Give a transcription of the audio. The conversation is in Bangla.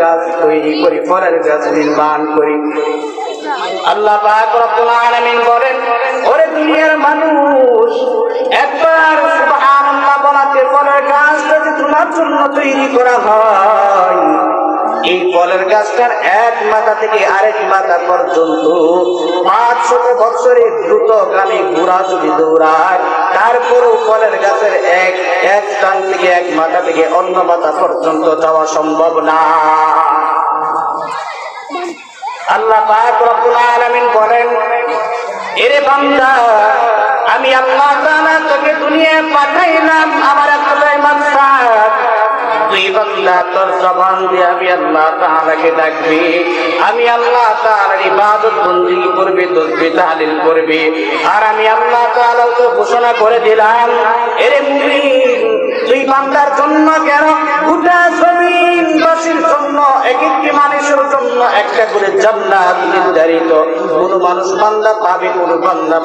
গাছ তৈরি করি, ফলের গাছ নির্মাণ করি। আল্লাহ পাক রব্বুল আলামিন বলেন, ওরে দুনিয়ার মানুষ, একবার সুবহানাল্লাহ বলাতে ফলের গাছটা যে তোমার জন্য তৈরি করা হয়, এই ফলের গাছটার এক মাথা থেকে আরেক মাথা পর্যন্ত 500 বছরের দ্রুতগামী ঘোড়া যদি দৌড়ায়, তারপরও ফলের গাছের এক স্থান থেকে এক মাথা থেকে অন্য মাথা পর্যন্ত যাওয়া সম্ভব না। আল্লাহ পাক রব্বুল আলামিন বলেন, এরে বান্দা, আমি আল্লাহ তাআলা তোকে দুনিয়ায় পাঠাইলাম আমার একটাই মাকসাদ, তুই বান্দা তোর জবান দিয়ে আমি আল্লাহ তাআলাকে ডাকবি, আমি আল্লাহ তাআলার ইবাদত বন্দেগী করবি, তাসবিহ তাহলিল করবি। আর আমি আল্লাহ তাআলা তো ঘোষণা করে দিলাম, এরে মুমিন, তুই বান্দার জন্য কেন, গোটা জমিনবাসীর জন্য, এক একটি মানুষের জন্য একটা করে জান্নাত নির্ধারিত। কোন মানুষ বান্দা পাবে, কোন বান্দা